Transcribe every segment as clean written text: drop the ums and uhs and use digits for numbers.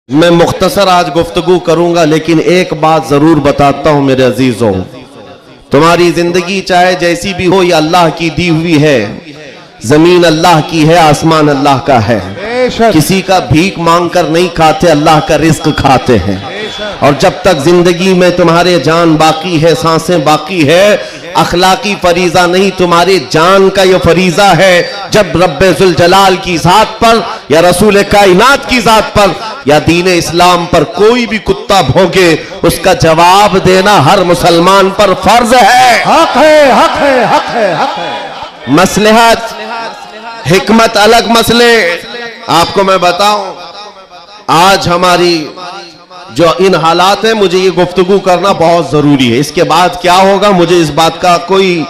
मैं मुख्तसर आज गुफ्तगू करूंगा, लेकिन एक बात जरूर बताता हूं मेरे अजीजों, तुम्हारी जिंदगी चाहे जैसी भी हो, ये अल्लाह की दी हुई है। जमीन अल्लाह की है, आसमान अल्लाह का है। किसी का भीख मांग कर नहीं खाते, अल्लाह का रिस्क खाते हैं। और जब तक जिंदगी में तुम्हारे जान बाकी है, सांसें बाकी है, अखलाकी फरीजा नहीं, तुम्हारे जान का ये फरीजा है। जब रब्बे जुल जलाल की जात पर या रसूल कायनात की जात पर या दीन इस्लाम पर कोई भी कुत्ता भौंके, उसका जवाब देना हर मुसलमान पर फर्ज है। हक है, हक है, हक है, हक है। मसलहत हिकमत अलग मसले। आपको मैं बताऊं, आज हमारी जो इन हालात है, मुझे ये गुफ्तगू करना बहुत जरूरी है। इसके बाद क्या होगा मुझे इस बात का कोई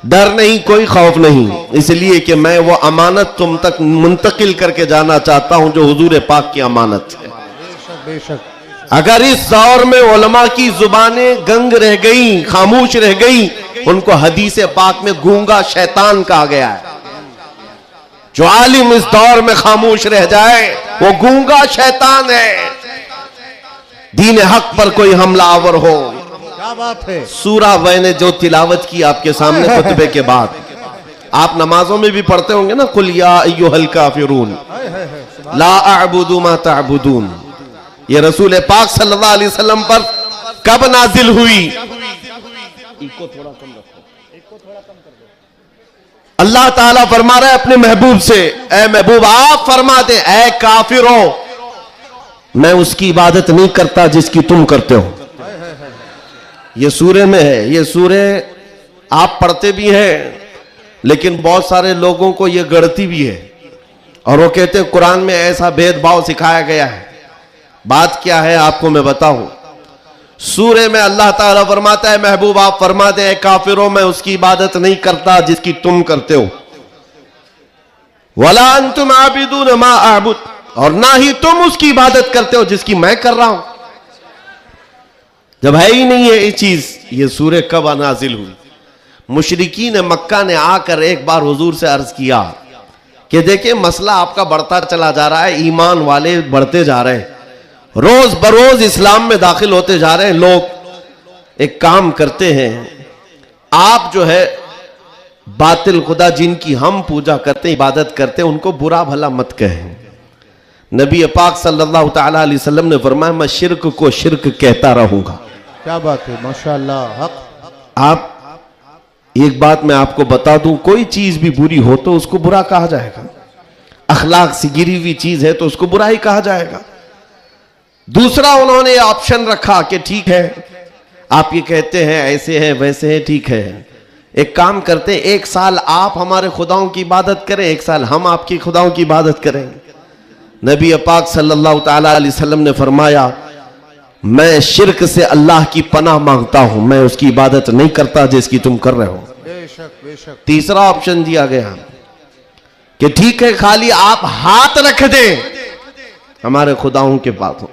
डर नहीं, कोई खौफ नहीं, इसलिए कि मैं वो अमानत तुम तक मुंतकिल करके जाना चाहता हूं जो हुजूर पाक की अमानत है। बेशक। अगर इस दौर में उलमा की जुबानें गंग रह गई, खामोश रह गई, उनको हदीस पाक में गूंगा शैतान कहा गया है। जो आलिम इस दौर में खामोश रह जाए वो गूंगा शैतान है। दीन हक पर कोई हमलावर हो, क्या बात है। सूरा मैंने जो तिलावत की आपके सामने खुतबे के बाद, आप नमाजों में भी पढ़ते होंगे ना, कुल या अय्युहल काफिरून ला अअबुदु मा तअबुदून। ये रसूल पाक सल्लल्लाहु अलैहि वसल्लम पर कब नाजिल हुई? इको थोड़ा कम रखो, इको थोड़ा कम कर दो। अल्लाह ताला फरमा रहा है अपने महबूब से, ए महबूब आप फरमा दे, ए काफिरों, मैं उसकी इबादत नहीं करता जिसकी तुम करते हो। ये सूरे में है, ये सूरे आप पढ़ते भी हैं, लेकिन बहुत सारे लोगों को ये गढ़ती भी है और वो कहते हैं कुरान में ऐसा भेदभाव सिखाया गया है। बात क्या है आपको मैं बताऊं। सूरे में अल्लाह ताला फरमाता है महबूब आप फरमा दें काफिरों, मैं उसकी इबादत नहीं करता जिसकी तुम करते हो। वला अंतुम आबिदून मा अअबुद, और ना ही तुम उसकी इबादत करते हो जिसकी मैं कर रहा हूं। जब है ही नहीं है ये चीज, ये सूरे कब नाजिल हुई? मुशरिकीन मक्का ने आकर एक बार हुजूर से अर्ज किया कि देखिए मसला आपका बढ़ता चला जा रहा है, ईमान वाले बढ़ते जा रहे हैं, रोज बरोज इस्लाम में दाखिल होते जा रहे हैं लोग। एक काम करते हैं, आप जो है बातिल खुदा जिनकी हम पूजा करते हैं, इबादत करते हैं, उनको बुरा भला मत कहें। नबी पाक सल्लल्लाहु ताला अलैहि वसल्लम ने फरमाया मैं शिर्क को शिर्क कहता रहूंगा। क्या बात है, माशाअल्लाह। हक। आप एक बात मैं आपको बता दूं, कोई चीज भी बुरी हो तो उसको बुरा कहा जाएगा। अखलाक से गिरी हुई चीज है तो उसको बुरा ही कहा जाएगा। दूसरा उन्होंने ऑप्शन रखा कि ठीक है आप ये कहते हैं ऐसे हैं वैसे हैं, ठीक है एक काम करते हैं, एक साल आप हमारे खुदाओं की इबादत करें, एक साल हम आपकी खुदाओं की इबादत करें। नबी पाक सल्लल्लाहु ताला अलैहि वसल्लम ने फरमाया मैं शिर्क से अल्लाह की पनाह मांगता हूं, मैं उसकी इबादत नहीं करता जिसकी तुम कर रहे हो। बेशक, बेशक। तीसरा ऑप्शन दिया गया कि ठीक है खाली आप हाथ रख दें हमारे खुदाओं के पास,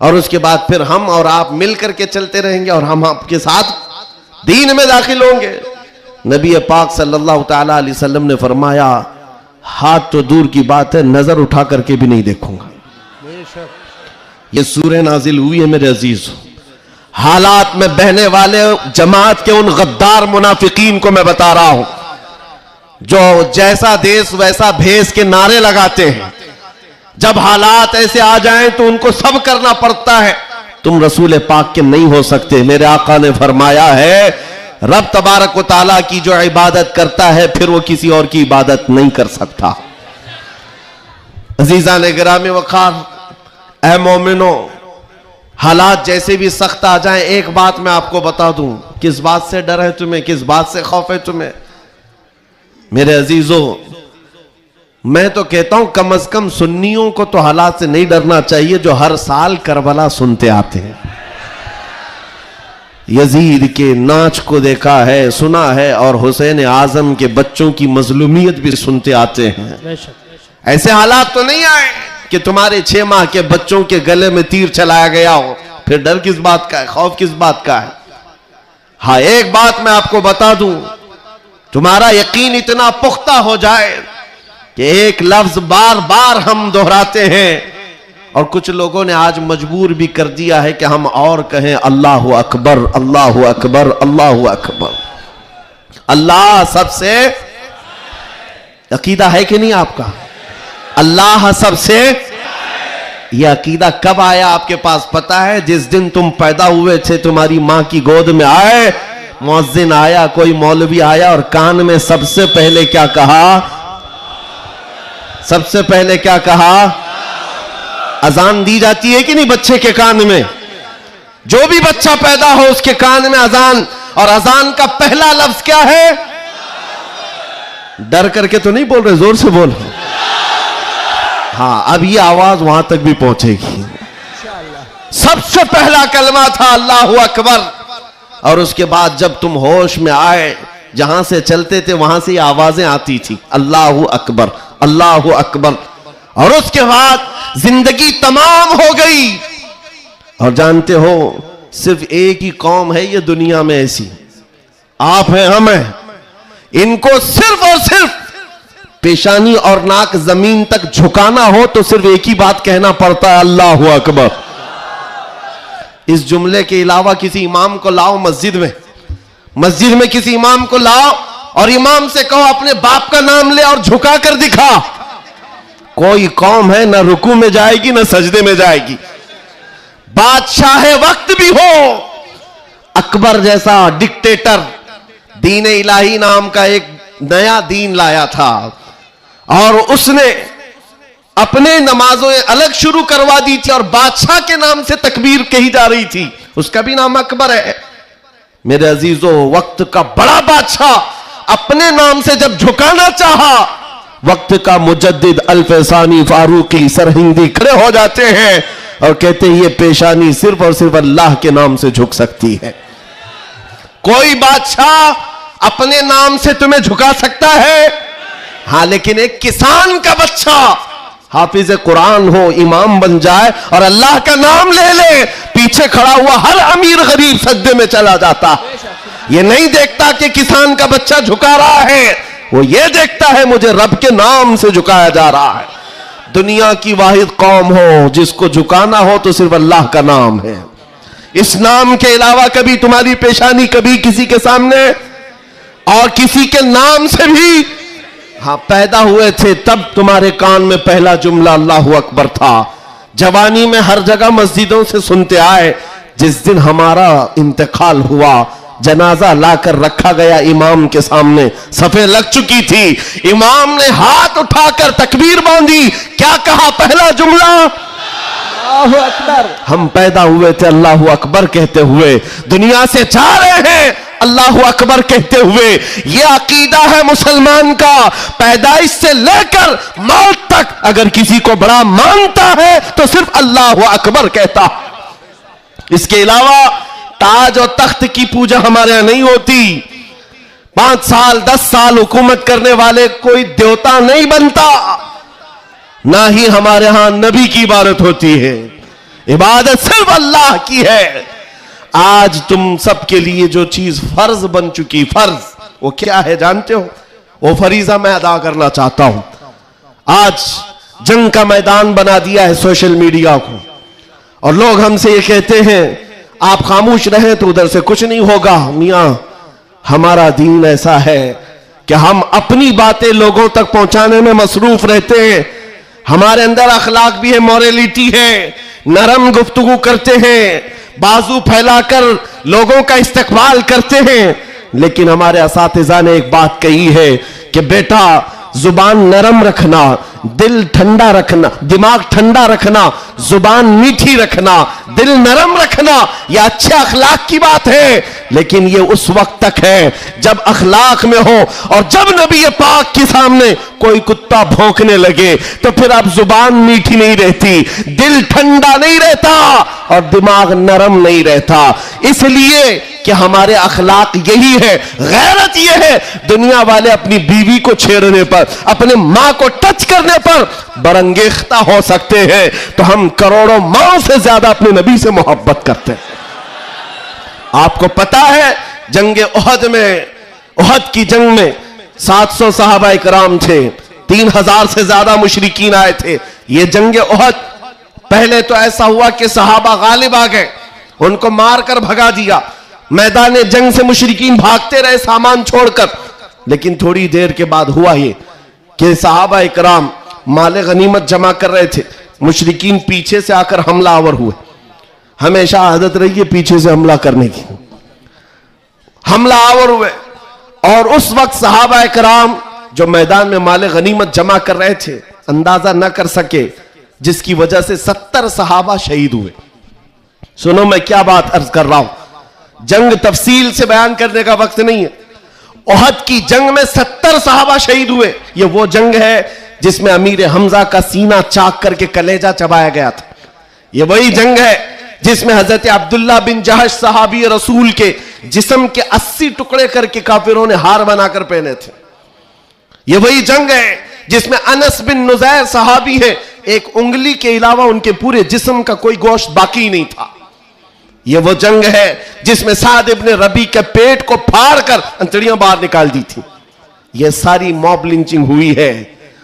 और उसके बाद फिर हम और आप मिल करके चलते रहेंगे और हम आपके साथ दीन में दाखिल होंगे। नबी पाक सल्लल्लाहु ताला अलैहि वसल्लम ने फरमाया हाथ तो दूर की बात है, नजर उठा करके भी नहीं देखूंगा। ये सूरह नाजिल हुई है मेरे अजीज। हालात में बहने वाले जमात के उन गद्दार मुनाफिकीन को मैं बता रहा हूं, जो जैसा देश वैसा भेष के नारे लगाते हैं। जब हालात ऐसे आ जाएं तो उनको सब करना पड़ता है। तुम रसूल पाक के नहीं हो सकते। मेरे आका ने फरमाया है रब तबारक व ताला की जो इबादत करता है फिर वो किसी और की इबादत नहीं कर सकता। अजीजा ने गिरामी वक़ार, ऐ मोमिनो, हालात जैसे भी सख्त आ जाएं, एक बात मैं आपको बता दूं, किस बात से डर है तुम्हें, किस बात से खौफ है तुम्हें? मेरे अजीजों, मैं तो कहता हूं कम से कम सुन्नियों को तो हालात से नहीं डरना चाहिए जो हर साल करबला सुनते आते हैं। यजीद के नाच को देखा है, सुना है, और हुसैन आजम के बच्चों की मजलूमियत भी सुनते आते हैं। ऐसे हालात तो नहीं आए कि तुम्हारे 6 माह के बच्चों के गले में तीर चलाया गया हो, फिर डर किस बात का है, खौफ किस बात का है? हाँ एक बात मैं आपको बता दूं, तुम्हारा यकीन इतना पुख्ता हो जाए कि एक लफ्ज बार बार हम दोहराते हैं और कुछ लोगों ने आज मजबूर भी कर दिया है कि हम और कहें अल्लाहु अकबर, अल्लाहु अकबर, अल्लाहु अकबर। अल्लाह सबसे, अकीदा है कि नहीं आपका? अल्लाह सबसे, यह अकीदा कब आया आपके पास पता है? जिस दिन तुम पैदा हुए थे, तुम्हारी मां की गोद में आए, मुअज्जिन आया, कोई मौलवी आया और कान में सबसे पहले क्या कहा? सबसे पहले क्या कहा? अजान दी जाती है कि नहीं बच्चे के कान में? जो भी बच्चा पैदा हो उसके कान में अजान, और अजान का पहला लफ्ज क्या है? डर करके तो नहीं बोल रहे, जोर से बोल। हाँ, अब ये आवाज वहां तक भी पहुंचेगी। सबसे पहला कलमा था अल्लाहु अकबर, और उसके बाद जब तुम होश में आए, जहां से चलते थे वहां से आवाजें आती थी, अल्लाहु अकबर, अल्लाहु अकबर। और उसके बाद जिंदगी तमाम हो गई। और जानते हो, सिर्फ एक ही कौम है ये दुनिया में ऐसी, आप हैं, हम हैं, इनको सिर्फ और सिर्फ पेशानी और नाक जमीन तक झुकाना हो तो सिर्फ एक ही बात कहना पड़ता है, अल्लाहु अकबर। इस जुमले के अलावा किसी इमाम को लाओ मस्जिद में किसी इमाम को लाओ और इमाम से कहो अपने बाप का नाम ले और झुका कर दिखा, कोई कौम है ना रुकू में जाएगी ना सजदे में जाएगी। बादशाह वक्त भी हो, अकबर जैसा डिक्टेटर दीन इलाही नाम का एक नया दीन लाया था और उसने अपने नमाजों अलग शुरू करवा दी थी और बादशाह के नाम से तकबीर कही जा रही थी, उसका भी नाम अकबर है। मेरे अजीजों, वक्त का बड़ा बादशाह अपने नाम से जब झुकाना चाहा, वक्त का मुजद्दिद अल्फसानी फारूकी सरहिंदी खड़े हो जाते हैं और कहते हैं ये पेशानी सिर्फ और सिर्फ अल्लाह के नाम से झुक सकती है। कोई बादशाह अपने नाम से तुम्हें झुका सकता है? हां, लेकिन एक किसान का बच्चा हाफिज कुरान हो, इमाम बन जाए और अल्लाह का नाम ले ले, पीछे खड़ा हुआ हर अमीर गरीब सजदे में चला जाता। ये नहीं देखता कि किसान का बच्चा झुका रहा है, वो ये देखता है मुझे रब के नाम से झुकाया जा रहा है। दुनिया की वाहिद कौम हो जिसको झुकाना हो तो सिर्फ अल्लाह का नाम है। इस नाम के अलावा कभी तुम्हारी पेशानी कभी किसी के सामने और किसी के नाम से भी, हाँ, पैदा हुए थे तब तुम्हारे कान में पहला जुमला अल्लाहु अकबर था। जवानी में हर जगह मस्जिदों से सुनते आए, जिस दिन हमारा इंतकाल हुआ जनाजा लाकर रखा गया इमाम के सामने, सफे लग चुकी थी, इमाम ने हाथ उठाकर तकबीर बांधी, क्या कहा पहला जुमला? अल्लाहु अकबर। हम पैदा हुए थे अल्लाहु अकबर कहते हुए, दुनिया से जा रहे हैं अल्लाहु अकबर कहते हुए। यह अकीदा है मुसलमान का, पैदाइश से लेकर मौत तक अगर किसी को बड़ा मानता है तो सिर्फ अल्लाहु अकबर कहता। इसके अलावा ताज और तख्त की पूजा हमारे यहां नहीं होती। 5 साल 10 साल हुकूमत करने वाले कोई देवता नहीं बनता, ना ही हमारे यहां नबी की इबादत होती है। इबादत सिर्फ अल्लाह की है। आज तुम सबके लिए जो चीज फर्ज बन चुकी, फर्ज वो क्या है जानते हो? वो फरीजा मैं अदा करना चाहता हूं। आज जंग का मैदान बना दिया है सोशल मीडिया को, और लोग हमसे ये कहते हैं आप खामोश रहें तो उधर से कुछ नहीं होगा। मियां, हमारा दीन ऐसा है कि हम अपनी बातें लोगों तक पहुंचाने में मसरूफ रहते हैं। हमारे अंदर अखलाक भी है, मॉरलिटी है, नरम गुफ्तगू करते हैं, बाजू फैलाकर लोगों का इस्तकबाल करते हैं। लेकिन हमारे असातिज़ा ने एक बात कही है कि बेटा जुबान नरम रखना, दिल ठंडा रखना, दिमाग ठंडा रखना, जुबान मीठी रखना, दिल नरम रखना, यह अच्छे अखलाक की बात है। लेकिन यह उस वक्त तक है जब अखलाक में हो, और जब नबी पाक के सामने कोई कुत्ता भौंकने लगे तो फिर अब जुबान मीठी नहीं रहती, दिल ठंडा नहीं रहता और दिमाग नरम नहीं रहता। इसलिए कि हमारे अखलाक यही है, गैरत यह है। दुनिया वाले अपनी बीवी को छेड़ने पर, अपने मां को टच करने पर बरंगेख्ता हो सकते हैं, तो हम करोड़ों मां से ज्यादा अपने नबी से मोहब्बत करते हैं। आपको पता है जंगे उहद में, उहद की जंग में 700 सहाबा इकराम थे, 3000 से ज्यादा मुशरिकीन आए थे। यह जंगे उहद पहले तो ऐसा हुआ कि सहाबा गालिब आ गए, उनको मारकर भगा दिया, मैदान जंग से मुशरिकीन भागते रहे सामान छोड़कर। लेकिन थोड़ी देर के बाद हुआ ये कि सहाबा इकराम माले गनीमत जमा कर रहे थे, मुशरिकीन पीछे से आकर हमलावर हुए। हमेशा आदत रही है पीछे से हमला करने की, हमलावर हुए। और उस वक्त सहाबा इकराम जो मैदान में माले गनीमत जमा कर रहे थे अंदाजा न कर सके, जिसकी वजह से 70 सहाबा शहीद हुए। सुनो मैं क्या बात अर्ज कर रहा हूं, जंग तफसील से बयान करने का वक्त नहीं है। ओहद की जंग में 70 सहाबा शहीद हुए। यह वो जंग है जिसमें अमीर हमजा का सीना चाक करके कलेजा चबाया गया था। यह वही जंग है जिसमें हजरत अब्दुल्ला बिन जहश सहाबी रसूल के जिस्म के 80 टुकड़े करके काफिरों ने हार बनाकर पहने थे। यह वही जंग है जिसमें अनस बिन नुजैर सहाबी है, एक उंगली के अलावा उनके पूरे जिस्म का कोई गोश्त बाकी नहीं था। यह वो जंग है जिसमें साद इब्ने रबी के पेट को फाड़ कर अंतड़ियां बाहर निकाल दी थी। यह सारी मॉब लिंचिंग हुई है।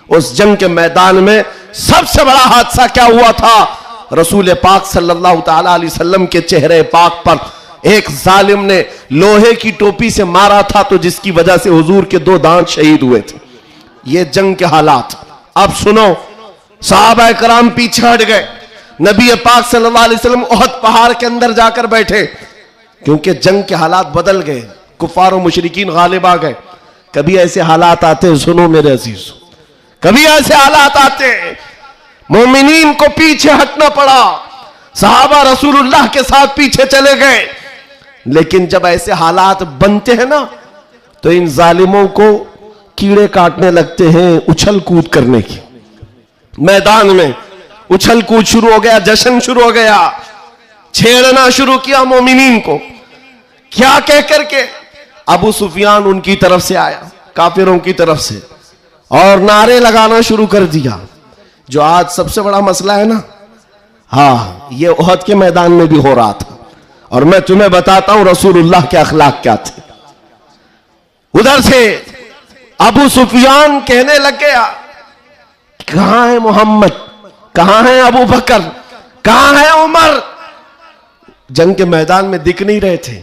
उस जंग के मैदान में सबसे बड़ा हादसा क्या हुआ था, रसूल पाक सल्लल्लाहु ताला अलैहि वसल्लम के चेहरे पाक पर एक जालिम ने लोहे की टोपी से मारा था, तो जिसकी वजह से हुजूर के 2 दांत शहीद हुए थे। ये जंग के हालात। अब सुनो, सहाबा कराम पीछे हट गए, नबी पाक सल्लल्लाहु अलैहि वसल्लम ओहद पहाड़ के अंदर जाकर बैठे, क्योंकि जंग के हालात बदल गए, कुफार और मुशरिकीन गालिब आ गए। कभी ऐसे हालात आते, सुनो मेरे अजीज, कभी ऐसे हालात आते मोमिनीन को पीछे हटना पड़ा, सहाबा रसूलुल्लाह के साथ पीछे चले गए। लेकिन जब ऐसे हालात बनते हैं ना, तो इन जालिमों को कीड़े काटने लगते हैं उछल कूद करने की। मैदान में उछल कूद शुरू हो गया, जश्न शुरू हो गया, छेड़ना शुरू किया मोमिनीन को। क्या कह करके अबू सुफियान उनकी तरफ से आया, काफिरों की तरफ से, और नारे लगाना शुरू कर दिया। जो आज सबसे बड़ा मसला है ना, हाँ, ये ओहद के मैदान में भी हो रहा था। और मैं तुम्हें बताता हूं रसूलुल्लाह के अखलाक क्या थे। उधर से अबू सुफियान कहने लग गया, कहां है मोहम्मद, कहां है अबू बकर, कहां है उमर। जंग के मैदान में दिख नहीं रहे थे,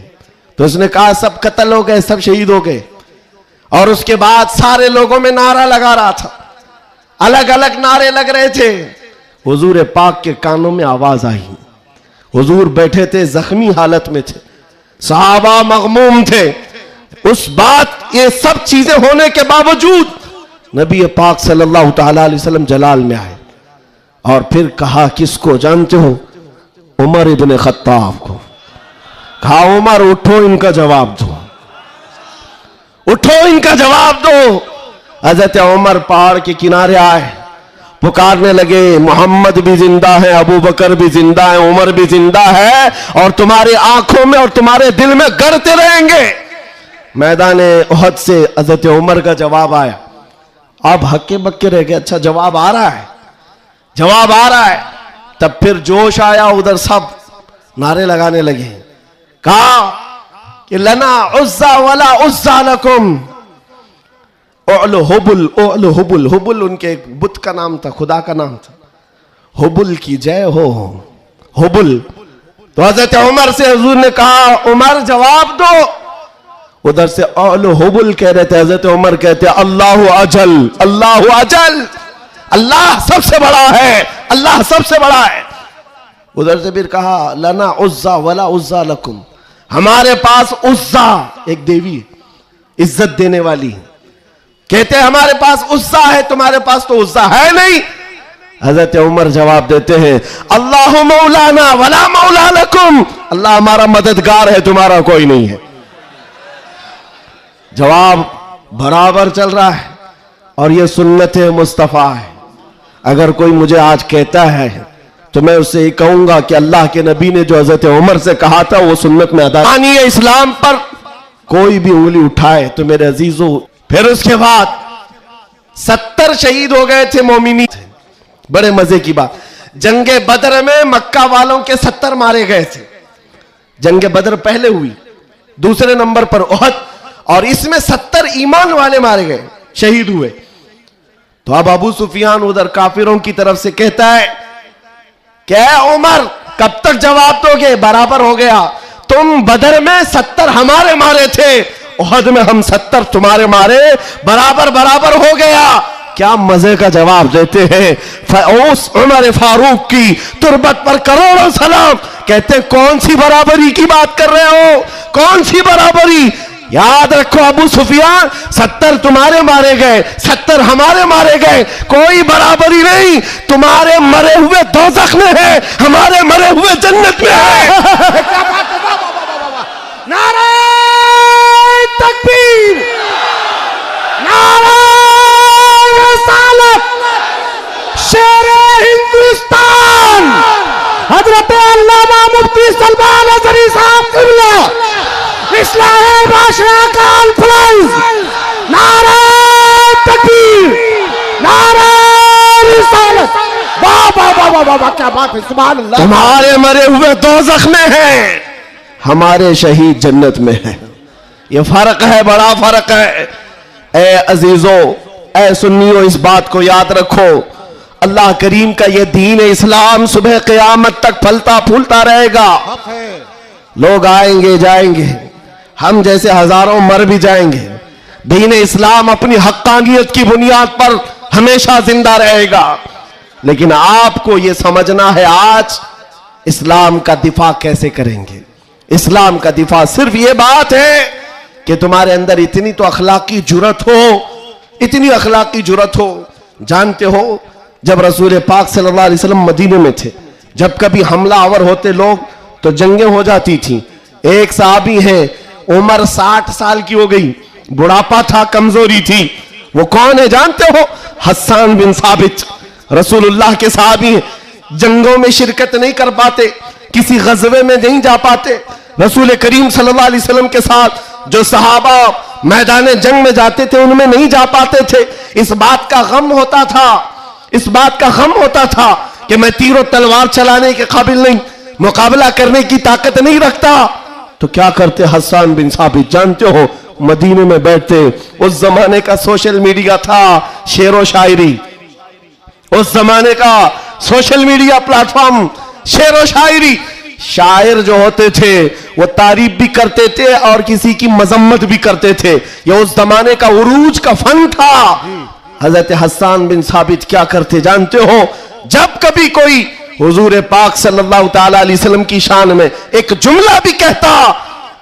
तो उसने कहा सब कत्ल हो गए, सब शहीद हो गए। और उसके बाद सारे लोगों में नारा लगा रहा था, अलग अलग नारे लग रहे थे। हुजूर पाक के कानों में आवाज आई, हुजूर बैठे थे, जख्मी हालत में थे, सहाबा मगमूम थे। उस बात, ये सब चीजें होने के बावजूद नबी पाक सल्लल्लाहु ताला अलैहि वसल्लम जलाल में आए और फिर कहा, किसको जानते हो? उमर इब्ने खत्ताब को। कहा, उमर उठो, इनका जवाब दो, उठो, इनका जवाब दो। हजरत उमर पहाड़ के किनारे आए, पुकारने लगे, मोहम्मद भी जिंदा है, अबू बकर भी जिंदा है, उमर भी जिंदा है, और तुम्हारी आंखों में और तुम्हारे दिल में गड़ते रहेंगे। मैदान ओहद से हजरत उमर का जवाब आया। अब हक्के बक्के रह गए, अच्छा जवाब आ रहा है, जवाब आ रहा है। तब फिर जोश आया, उधर सब नारे लगाने लगे। कहा कि लना उज्जा वला उज्जा लकुम, ओलो हुबुल, ओलो हुबुल। हुबुल उनके एक बुत का नाम था, खुदा का नाम था। हुबुल की जय हो, हुबुल। तो हजरत उमर से हुजूर ने कहा, उमर जवाब दो। उधर से ओलो हुबुल कह रहे थे, हजरत उमर कहते अल्लाह अजल, अल्लाह अजल, अल्लाह सबसे बड़ा है, अल्लाह सबसे बड़ा है। उधर से फिर कहा, लना उज्जा वला उज्जा लकुम, हमारे पास उज्जा एक देवी इज्जत देने वाली, कहते हैं हमारे पास उज्जा है, तुम्हारे पास तो उज्जा है नहीं। हजरत उमर जवाब देते हैं, अल्लाह मौलाना वला मौला लकुम, अल्लाह हमारा मददगार है, तुम्हारा कोई नहीं है। जवाब बराबर चल रहा है, और यह सुन्नत मुस्तफा है। अगर कोई मुझे आज कहता है तो मैं उससे ये कहूंगा कि अल्लाह के नबी ने जो हजरत उमर से कहा था वो सुन्नत में अदा। मानिए इस्लाम पर कोई भी उंगली उठाए तो मेरे अजीजों, फिर उसके बाद 70 शहीद हो गए थे मोमिनी। बड़े मजे की बात, जंगे बदर में मक्का वालों के 70 मारे गए थे। जंगे बदर पहले हुई, दूसरे नंबर पर ओहद, और इसमें 70 ईमान वाले मारे गए, शहीद हुए। तो अब अबू सुफियान उधर काफिरों की तरफ से कहता है क्या उमर कब तक जवाब दोगे? बराबर हो गया। तुम बदर में 70 हमारे मारे थे, उहद में हम 70 तुम्हारे मारे, बराबर बराबर हो गया। क्या मजे का जवाब देते हैं। उस उमर फारूक की तुरबत पर करोड़ों सलाम। कहते कौन सी बराबरी की बात कर रहे हो? कौन सी बराबरी? याद रखो अबू सुफियान, 70 तुम्हारे मारे गए, 70 हमारे मारे गए, कोई बराबरी नहीं। तुम्हारे मरे हुए दोज़ख में है, हमारे मरे हुए जन्नत में है। क्या बात है, वाह वाह वाह वाह वाह। नारे तकबीर, नारे रिसालत, शेरे हिंदुस्तान हजरत अल्लामा मुफ्ती सलमान अज़हरी साहब क़िबला इस्लाम बादशाह का अल्फलाइज। नारे तकबीर, नारे रिसालत, वाह वाह वाह वाह वाह, क्या बात है, सुभान अल्लाह। तुम्हारे मरे हुए दोज़ख में है, हमारे शहीद जन्नत में है। ये फर्क है, बड़ा फर्क है। ए अजीजों, ए सुन्नियों, इस बात को याद रखो। अल्लाह करीम का ये दीन इस्लाम सुबह क़यामत तक फलता फूलता रहेगा। लोग आएंगे जाएंगे, हम जैसे हजारों मर भी जाएंगे, दीन इस्लाम अपनी हक्कानियत की बुनियाद पर हमेशा जिंदा रहेगा। लेकिन आपको यह समझना है आज इस्लाम का दिफा कैसे करेंगे। इस्लाम का दिफा सिर्फ यह बात है कि तुम्हारे अंदर इतनी तो अखलाकी जुर्रत हो, इतनी अखलाकी जुर्रत हो। जानते हो, जब रसूल पाक सल्लल्लाहु अलैहि वसल्लम मदीने में थे, जब कभी हमला आवर होते लोग तो जंगें हो जाती थी। एक सहाबी है, उम्र 60 साल की हो गई, बुढ़ापा था, कमजोरी थी। वो कौन है जानते हो? हस्सान बिन साबित, रसूलुल्लाह के सहाबी हैं। जंगों में शिरकत नहीं कर पाते, किसी गज़वे में नहीं जा पाते। रसूल करीम सल्लल्लाहु अलैहि वसल्लम के साथ जो सहाबा मैदान जंग में जाते थे उनमें नहीं जा पाते थे। इस बात का गम होता था, इस बात का गम होता था कि मैं तीरों तलवार चलाने के काबिल नहीं, मुकाबला करने की ताकत नहीं रखता। तो क्या करते हस्सान बिन साबित? जानते हो, मदीने में बैठते। उस जमाने का सोशल मीडिया था शेरो शायरी, उस जमाने का सोशल मीडिया प्लेटफॉर्म शेरो शायरी। शायर जो होते थे वो तारीफ भी करते थे और किसी की मजम्मत भी करते थे। ये उस जमाने का उरूज का फन था। हजरत हस्सान बिन साबित क्या करते जानते हो? जब कभी कोई हुजूर पाक सल्लल्लाहु ताला अलैहि वसल्लम की शान में एक जुमला भी कहता,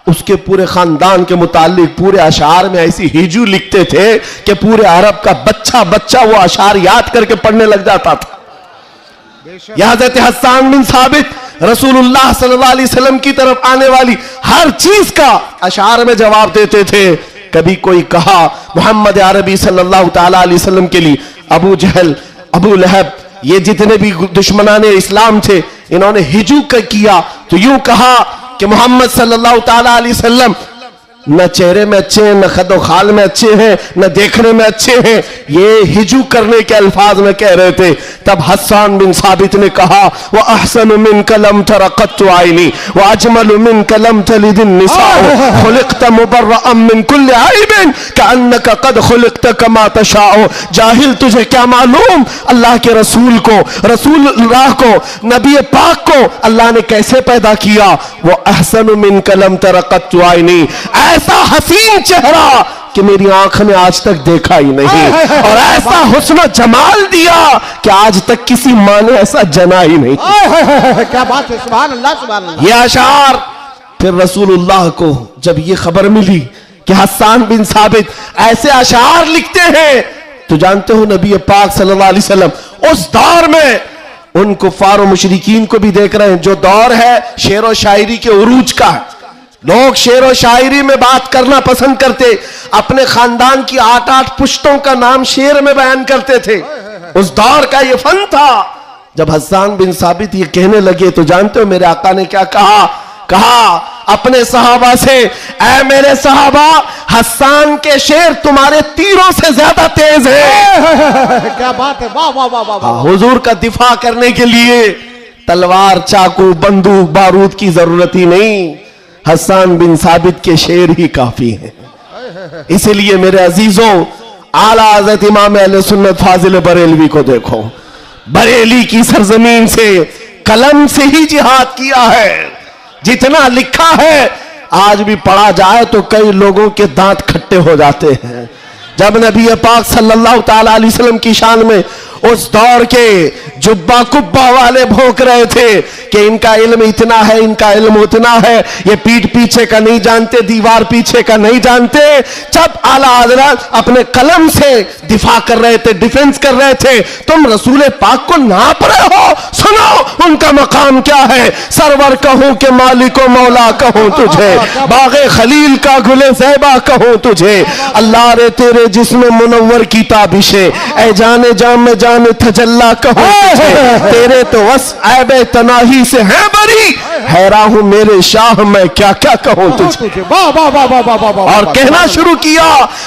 उसके पूरे खानदान के मुतालिक पूरे अशार में ऐसी हिजू लिखते थे कि पूरे अरब का बच्चा बच्चा वो अशार याद करके पढ़ने लग जाता था। हज़रत हस्सान बिन साबित रसूलुल्लाह सल्लल्लाहु अलैहि वसल्लम की तरफ आने वाली हर चीज का अशार में जवाब देते थे। कभी कोई कहा मोहम्मद अरबी सल्लल्लाहु ताला अलैहि वसल्लम के लिए अबू जहल, अबू लहब, ये जितने भी दुश्मनाने इस्लाम थे, इन्होंने हिजू किया तो यूं कहा कि मोहम्मद सल्लल्लाहु ताला अलैहि वसल्लम न चेहरे में अच्छे हैं, न खदो खाल में अच्छे हैं, न देखने में अच्छे हैं। ये हिजू करने के अल्फाज में कह रहे थे। तब हस्सान बिन साबित ने कहा वह अहसन मिन कलम तरक़त आईनी व अजमल मिन कलम तलिदिन निसाओ खुलिक़त मुबर्रअम मिन कुल्लि आइबिन कअन्नका क़द खुलिक़त कमा तशाओ। जाहिल, तुझे क्या मालूम अल्लाह के रसूल को, रसूलुल्लाह को, नबी पाक को अल्लाह ने कैसे पैदा किया। वो अहसन मिन कलम तरक़त आईनी, ऐसा हसीन चेहरा कि मेरी आंख ने आज तक देखा ही नहीं, और ऐसा हुस्न जमाल दिया कि आज तक किसी मां ने ऐसा जना ही नहीं। क्या बात है, सुभान अल्लाह सुभान अल्लाह। ये अशार फिर रसूलुल्लाह को जब ये खबर मिली कि हस्सान बिन साबित ऐसे अशार लिखते हैं, तो जानते हो नबी पाक सल्लल्लाहु अलैहि वसल्लम उस दौर में उन कुफ्फार और मुशरिकीन को भी देख रहे हैं। जो दौर है शेर और शायरी के उरूज का, लोग शेर और शायरी में बात करना पसंद करते, अपने खानदान की 8-8 पुश्तों का नाम शेर में बयान करते थे। उस दौर का ये फन था। जब हस्सान बिन साबित ये कहने लगे तो जानते हो मेरे आका ने क्या कहा? कहा अपने सहाबा से, ऐ मेरे सहाबा, हस्सान के शेर तुम्हारे तीरों से ज्यादा तेज है। क्या बात है, वाह वाह वाह वाह। हुजूर का दिफा करने के लिए तलवार, चाकू, बंदूक, बारूद की जरूरत ही नहीं, हस्सान बिन साबित के शेर ही काफी हैं। इसलिए मेरे अजीजों, आला हज़रत इमाम अहले सुन्नत फाजिल बरेलवी को देखो। बरेली की सरजमीन से कलम से ही जिहाद किया है। जितना लिखा है आज भी पढ़ा जाए तो कई लोगों के दांत खट्टे हो जाते हैं। जब नबी पाक सल्लल्लाहु ताला अलैहि वसल्लम की शान में उस दौर के जुब्बा कुब्बा वाले भौंक रहे थे कि इनका इल्म इतना है, इनका इल्म उतना है, ये पीठ पीछे का नहीं जानते, दीवार पीछे का नहीं जानते। जब आला हजरत अपने कलम से दिफा कर रहे थे, डिफेंस कर रहे थे, तुम रसूल पाक को नाप रहे हो। सुनो उनका मकाम क्या है। सरवर कहूं कि मालिको मौला कहूं तुझे, बागे खलील का गुले ज़ैबा कहूं तुझे। अल्लाह रे तेरे जिस्म मुनव्वर की ताबिशे, ऐ जाने जाम में जाने तजल्ला कहूं तुझे। तेरे तो वस ऐबे तनाही से है बरी, हैरान हूं मेरे शाह मैं क्या क्या कहूं तुझे। और कहना शुरू किया,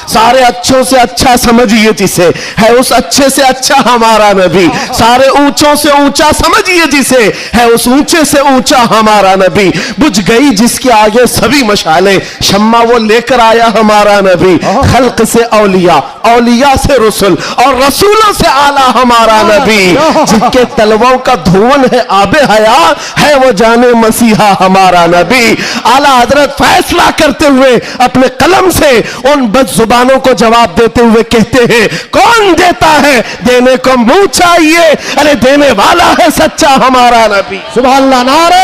सारे अच्छों से अच्छा समझिए जिसे, है उस अच्छे से अच्छा हमारा नबी। सारे ऊंचों से ऊंचा समझिए जिसे, है उस ऊंचे से ऊंचा हमारा नबी। बुझ गई जिसके आगे सभी मशाले, शम्मा वो लेकर आया हमारा नबी। खल्क से औलिया, औलिया से रसूल, और रसूलों से आला हमारा नबी। जिनके तलवों का धुवन है आबे हया, है वो जाने मसीहा हमारा नबी। आला हजरत फैसला करते हुए अपने कलम से उन बदजुबानों को जवाब देते हुए कहते हैं, कौन देता है देने को मुंह चाहिए, अरे देने वाला है सच्चा हमारा नबी। सुभान अल्लाह। नारे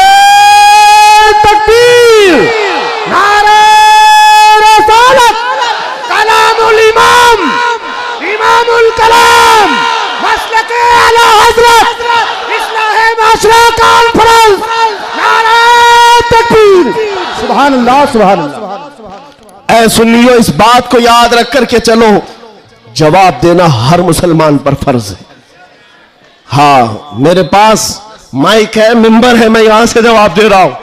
तकबीर, नारे रसालत, कलामुल इमाम, इमामुल कलाम, मसलके आला हजरत, इस्लाह माशरा कॉन्फ्रेंस। नारे तकबीर, सुभान अल्लाह, सुभान अल्लाह। ऐ सुनियो, इस बात को याद रख करके चलो, जवाब देना हर मुसलमान पर फर्ज है। हाँ, मेरे पास माइक है, मिंबर है, मैं यहां से जवाब दे रहा हूं।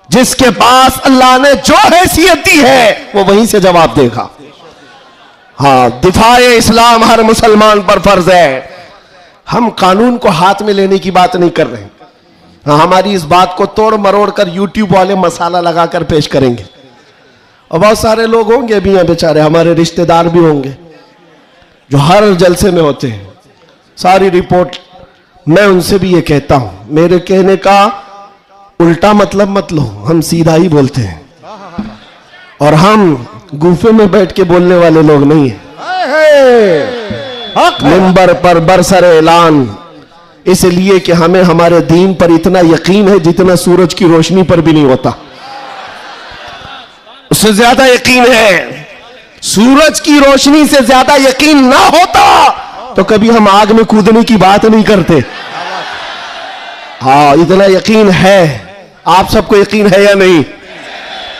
जिसके पास अल्लाह ने जो हैसियत दी है वो वहीं से जवाब देगा। हाँ, दिफाए इस्लाम हर मुसलमान पर फर्ज है। हम कानून को हाथ में लेने की बात नहीं कर रहे। हाँ, हमारी इस बात को तोड़ मरोड़ कर यूट्यूब वाले मसाला लगाकर पेश करेंगे। और बहुत सारे लोग होंगे भी हैं बेचारे, हमारे रिश्तेदार भी होंगे जो हर जलसे में होते हैं, सारी रिपोर्ट। मैं उनसे भी ये कहता हूं, मेरे कहने का उल्टा मतलब मत लो, हम सीधा ही बोलते हैं और हम गुफे में बैठ के बोलने वाले लोग नहीं हैं। मिंबर पर बरसर ऐलान, इसलिए कि हमें हमारे दीन पर इतना यकीन है जितना सूरज की रोशनी पर भी नहीं होता, उससे ज्यादा यकीन है। सूरज की रोशनी से ज्यादा यकीन ना होता तो कभी हम आग में कूदने की बात नहीं करते। हाँ, इतना यकीन है। आप सबको यकीन है या नहीं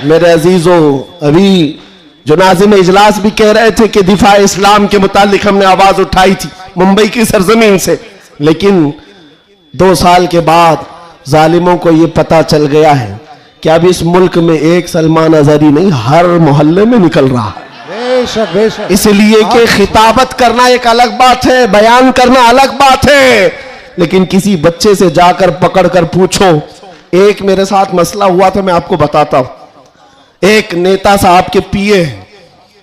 मेरे अजीजों? अभी जो नाज़िम इजलास भी कह रहे थे कि दिफा इस्लाम के मुतालिक हमने आवाज उठाई थी मुंबई की सरजमीन से, लेकिन 2 साल के बाद जालिमों को यह पता चल गया है कि अब इस मुल्क में एक सलमान अजहरी नहीं, हर मोहल्ले में निकल रहा है। बेशक बेशक। इसलिए कि खिताबत करना एक अलग बात है, बयान करना अलग बात है, लेकिन किसी बच्चे से जाकर पकड़कर पूछो। एक मेरे साथ मसला हुआ था, मैं आपको बताता हूं। एक नेता साहब के पीए,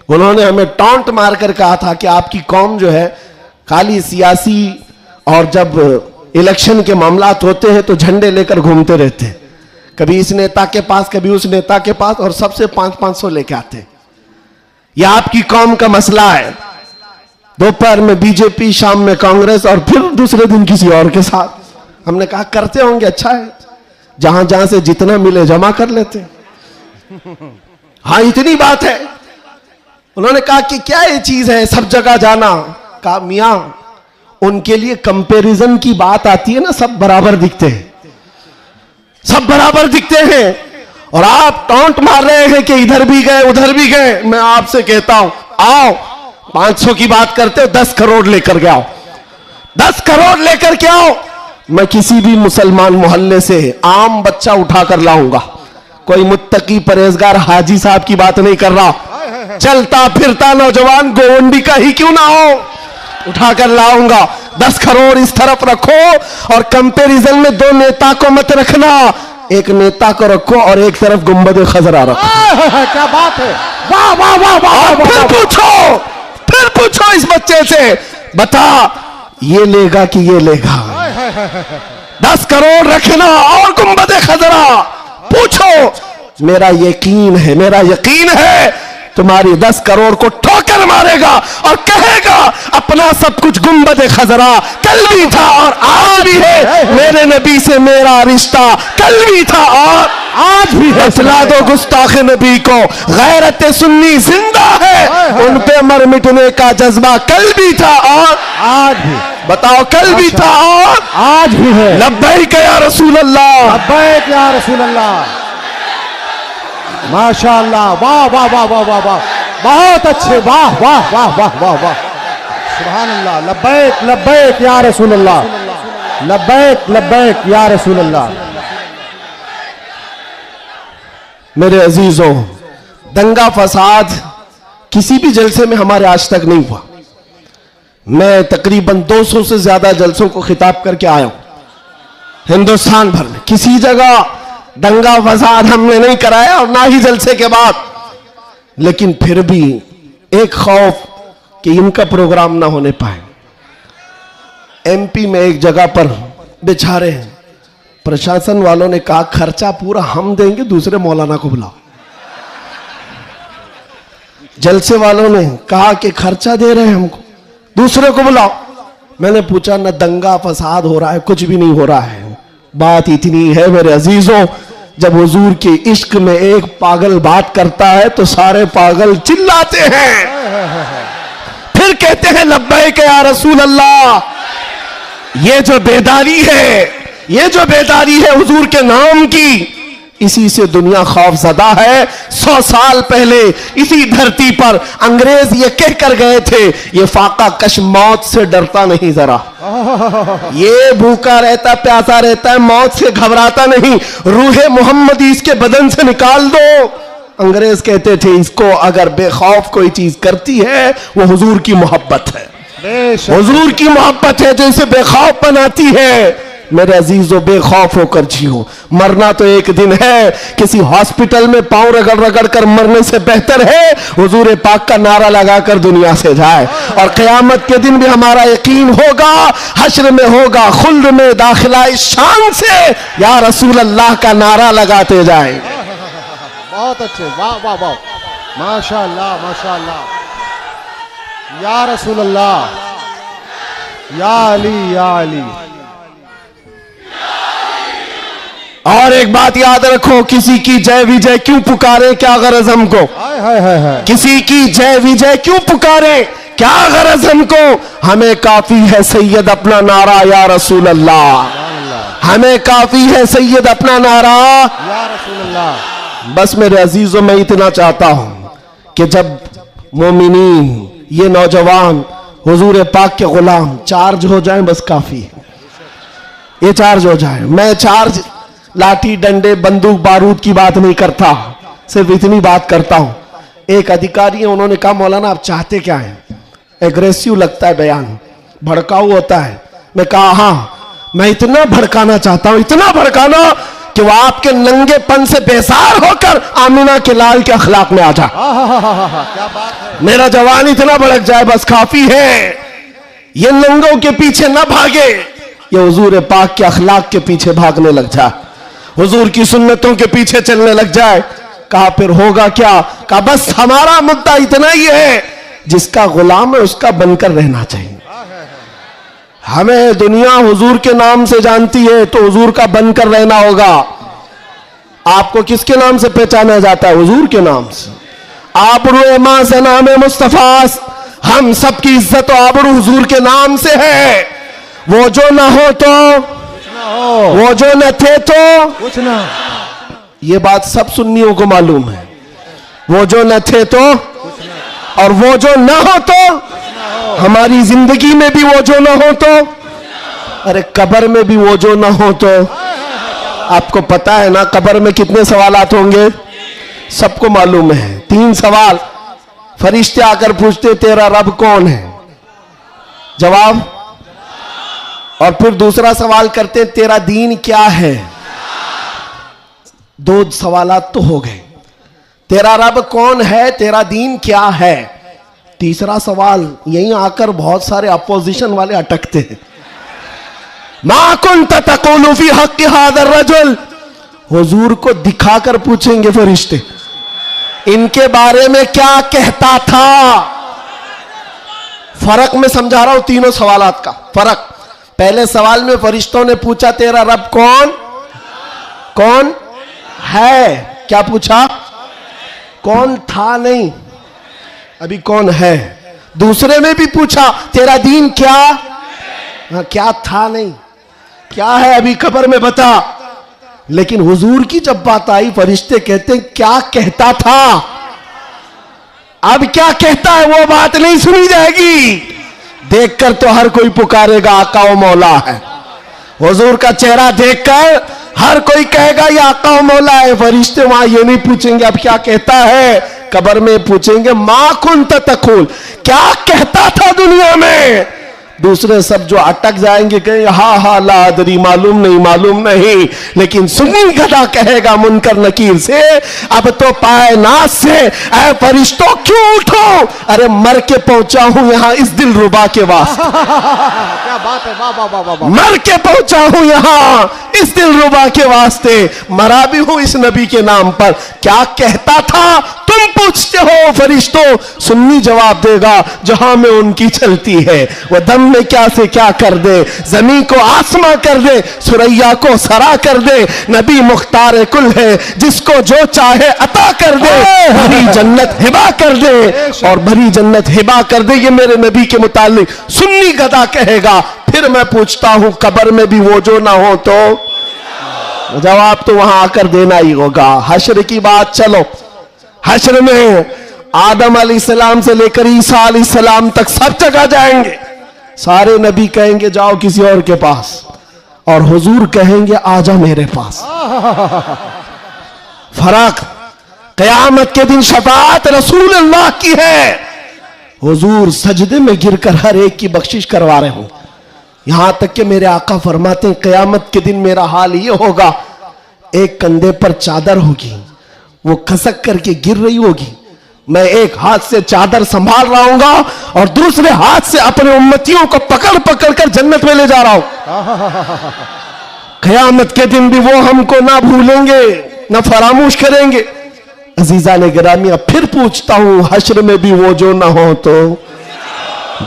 उन्होंने हमें टॉन्ट मारकर कहा था कि आपकी कौम जो है खाली सियासी, और जब इलेक्शन के मामलात होते हैं तो झंडे लेकर घूमते रहते हैं, कभी इस नेता के पास कभी उस नेता के पास, और सबसे 500-500 लेके आते। यह आपकी कौम का मसला है। दोपहर में बीजेपी, शाम में कांग्रेस, और फिर दूसरे दिन किसी और के साथ। हमने कहा करते होंगे, अच्छा है, जहां जहां से जितना मिले जमा कर लेते। हाँ, इतनी बात है। उन्होंने कहा कि क्या ये चीज है सब जगह जाना? कहा मियां, उनके लिए कंपैरिजन की बात आती है ना, सब बराबर दिखते हैं, सब बराबर दिखते हैं, और आप टॉन्ट मार रहे हैं कि इधर भी गए उधर भी गए। मैं आपसे कहता हूं, आओ 500 की बात करते हो, 10 करोड़ लेकर के आओ, 10 करोड़ लेकर के आओ। मैं किसी भी मुसलमान मोहल्ले से आम बच्चा उठाकर लाऊंगा, कोई मुत्तकी परहेजगार हाजी साहब की बात नहीं कर रहा, चलता फिरता नौजवान गोवंडी का ही क्यों ना हो, उठाकर लाऊंगा। 10 करोड़ इस तरफ रखो, और कंपैरिजन में 2 नेता को मत रखना, एक नेता को रखो और एक तरफ गुंबद खजरा रखो। क्या बात है, वाह वाह वाह वाह। फिर पूछो इस बच्चे से, बता ये लेगा कि ये लेगा? 10 करोड़ रखना और गुंबद खजरा पूछो। मेरा यकीन है तुम्हारी 10 करोड़ को ठोकर मारेगा और कहेगा अपना सब कुछ गुंबद खजरा कल भी था और आज भी है, मेरे नबी से मेरा रिश्ता कल भी था और आज भी है। बतला दो गुस्ताख नबी को गैरत सुन्नी जिंदा है, उन पे मर मिटने का जज्बा कल भी था और आज भी। बताओ कल भी था और आज भी है। लब्बैक या रसूल अल्लाह, लब्बैक या रसूल अल्लाह। माशाअल्लाह, वाह वाह वाह वाह वाह वाह, बहुत अच्छे, वाह वाह वाह वाह वाह वाह, सुभान अल्लाह। लब्बैक लब्बैक या रसूल अल्लाह, लब्बैक लब्बैक या रसूल अल्लाह। मेरे अजीजों, दंगा फसाद किसी भी जलसे में हमारे आज तक नहीं हुआ। मैं तकरीबन 200 से ज्यादा जलसों को खिताब करके आया हूं हिंदुस्तान भर में, किसी जगह दंगा फसाद हमने नहीं कराया और ना ही जलसे के बाद। लेकिन फिर भी एक खौफ कि इनका प्रोग्राम ना होने पाए। एमपी में एक जगह पर बेचारे प्रशासन वालों ने कहा खर्चा पूरा हम देंगे, दूसरे मौलाना को बुलाओ। जलसे वालों ने कहा कि खर्चा दे रहे हैं हमको, दूसरे को बुलाओ। मैंने पूछा न दंगा फसाद हो रहा है, कुछ भी नहीं हो रहा है। बात इतनी है मेरे अजीजों, जब हुजूर के इश्क में एक पागल बात करता है तो सारे पागल चिल्लाते हैं, फिर कहते हैं लब्बैक या रसूल अल्लाह। ये जो बेदारी है हुजूर के नाम की, इसी से दुनिया खौफजदा है। 100 साल पहले इसी धरती पर अंग्रेज ये कह कर गए थे, ये फाका कश मौत से डरता नहीं जरा, ये भूखा रहता प्यासा रहता है, मौत से घबराता नहीं, रूहे मोहम्मदी इसके बदन से निकाल दो। अंग्रेज कहते थे इसको अगर बेखौफ कोई चीज करती है वो हुजूर की मोहब्बत है, हुजूर की मोहब्बत है जो इसे बेखौफ बनाती है। मेरे अजीजों, बेखौफ होकर जियो। मरना तो एक दिन है, किसी हॉस्पिटल में पांव रगड़ रगड़ कर मरने से बेहतर है हुजूर पाक का नारा लगाकर दुनिया से जाए। और क़यामत के दिन भी हमारा यकीन होगा, हश्र में होगा खुल्द में दाखिला इस शान से या रसूल अल्लाह का नारा लगाते जाए। बहुत अच्छे, वाह वाह वाह, माशाअल्लाह माशाअल्लाह, या रसूल अल्लाह, या अली या अली। और एक बात याद रखो, किसी की जय विजय क्यों पुकारे, क्या गरज हमको? किसी की जय विजय क्यों पुकारे, क्या गरज हमको? हमें काफी है सैयद अपना नारा या रसूल अल्लाह, हमें काफी है सैयद अपना नारा या रसूल अल्लाह। बस मेरे अजीजों, मैं इतना चाहता हूं कि जब मोमिनीन, ये नौजवान हुजूर पाक के गुलाम चार्ज हो जाएं, बस काफी है, ये चार्ज हो जाए। मैं चार्ज लाठी डंडे बंदूक बारूद की बात नहीं करता, सिर्फ इतनी बात करता हूं। एक अधिकारी है, उन्होंने कहा मौलाना आप चाहते क्या हैं? एग्रेसिव लगता है बयान, भड़काऊ होता है। मैं कहा हाँ, मैं इतना भड़काना चाहता हूं, इतना भड़काना कि वो आपके नंगेपन से बेजार होकर आमिना के लाल के अखलाक में आ जाए। क्या बात है, मेरा जवान इतना भड़क जाए, बस काफी है। ये नंगों के पीछे ना भागे, ये हुजूर पाक के अखलाक के पीछे भागने लग जाए, हुजूर की सुन्नतों के पीछे चलने लग जाए। कहा फिर होगा क्या? कहा बस हमारा मुद्दा इतना ही है, जिसका गुलाम है उसका बनकर रहना चाहिए। हमें दुनिया हुजूर के नाम से जानती है तो हुजूर का बनकर रहना होगा। आपको किसके नाम से पहचाना जाता है? हुजूर के नाम से। आबरू मां से नाम मुस्तफा, हम सबकी इज्जत और आबरू हुजूर के नाम से है। वो जो ना हो तो वो जो न थे तो कुछ ना। ये बात सब सुन्नियों को मालूम है। वो जो न थे तो और वो जो ना हो तो, हमारी जिंदगी में भी वो जो ना हो तो, अरे कब्र में भी वो जो ना हो तो। आपको पता है ना कब्र में कितने सवालात होंगे? सबको मालूम है। 3 सवाल फरिश्ते आकर पूछते तेरा रब कौन है? जवाब। और फिर दूसरा सवाल करते तेरा दीन क्या है? 2 सवालात तो हो गए। तेरा रब कौन है, तेरा दीन क्या है। तीसरा सवाल यहीं आकर बहुत सारे अपोजिशन वाले अटकते हैं। मा कुन्त तक़ूलु फी हक़्क़ि हाज़ा रजुल, हुजूर को दिखाकर पूछेंगे फरिश्ते इनके बारे में क्या कहता था। फर्क में समझा रहा हूं तीनों सवालात का फर्क। पहले सवाल में फरिश्तों ने पूछा तेरा रब कौन कौन है, क्या पूछा? कौन था नहीं, अभी कौन है। दूसरे में भी पूछा तेरा दीन क्या, क्या था नहीं, क्या है अभी कब्र में बता। लेकिन हुजूर की जब बात आई फरिश्ते कहते हैं क्या कहता था। अब क्या कहता है वो बात नहीं सुनी जाएगी। देखकर तो हर कोई पुकारेगा आका व मौला है। हुजूर का चेहरा देखकर हर कोई कहेगा ये आका व मौला है। फरिश्ते वहां ये नहीं पूछेंगे अब क्या कहता है, कब्र में पूछेंगे मा कुन्त तक़ूल, क्या कहता था दुनिया में। दूसरे सब जो अटक जाएंगे कहेंगे हा ला अदरी, मालूम नहीं। लेकिन सुन्नी गधा कहेगा मुनकर नकीर से अब तो पाए नाज से ऐ फरिश्तों क्यों उठो, अरे मर के पहुंचा हूं यहां इस दिल रुबा के वास्ते। क्या बात है, वाह वाह वाह वाह वाह। मर के पहुंचा हूं यहां इस दिल रुबा के वास्ते, मरा भी हूं इस नबी के नाम पर। क्या कहता था तुम पूछते हो फरिश्तों, सुन्नी जवाब देगा जहां में उनकी चलती है वह दम में क्या से क्या कर दे, जमीन को आसमां कर दे, सुरैया को सरा कर दे। नबी मुख्तार कुल है जिसको जो चाहे अता कर दे, भरी जन्नत हिबा कर दे और भरी जन्नत हिबा कर दे। ये मेरे नबी के मुतालिक सुन्नी गदा कहेगा। फिर मैं पूछता हूं कब्र में भी वो जो ना हो तो जवाब तो वहां आकर देना ही होगा। हश्र की बात चलो, हश्र में आदम अलैहिस्सलाम से लेकर ईसा अलैहिस्सलाम तक सब जगह जाएंगे। सारे नबी कहेंगे जाओ किसी और के पास, और हुजूर कहेंगे आजा मेरे पास। फर्क, क़यामत के दिन शफाअत रसूलुल्लाह की है। हुजूर सजदे में गिरकर हर एक की बख्शिश करवा रहे हो। यहां तक कि मेरे आका फरमाते हैं क़यामत के दिन मेरा हाल ये होगा, एक कंधे पर चादर होगी, वो खसक करके गिर रही होगी, मैं एक हाथ से चादर संभाल रहा हूंगा और दूसरे हाथ से अपने उम्मतियों को पकड़ पकड़ कर जन्नत में ले जा रहा हूं। क़यामत के दिन भी वो हमको ना भूलेंगे ना फरामोश करेंगे। अजीजा ने गिरामी, अब फिर पूछता हूं हश्र में भी वो जो ना हो तो,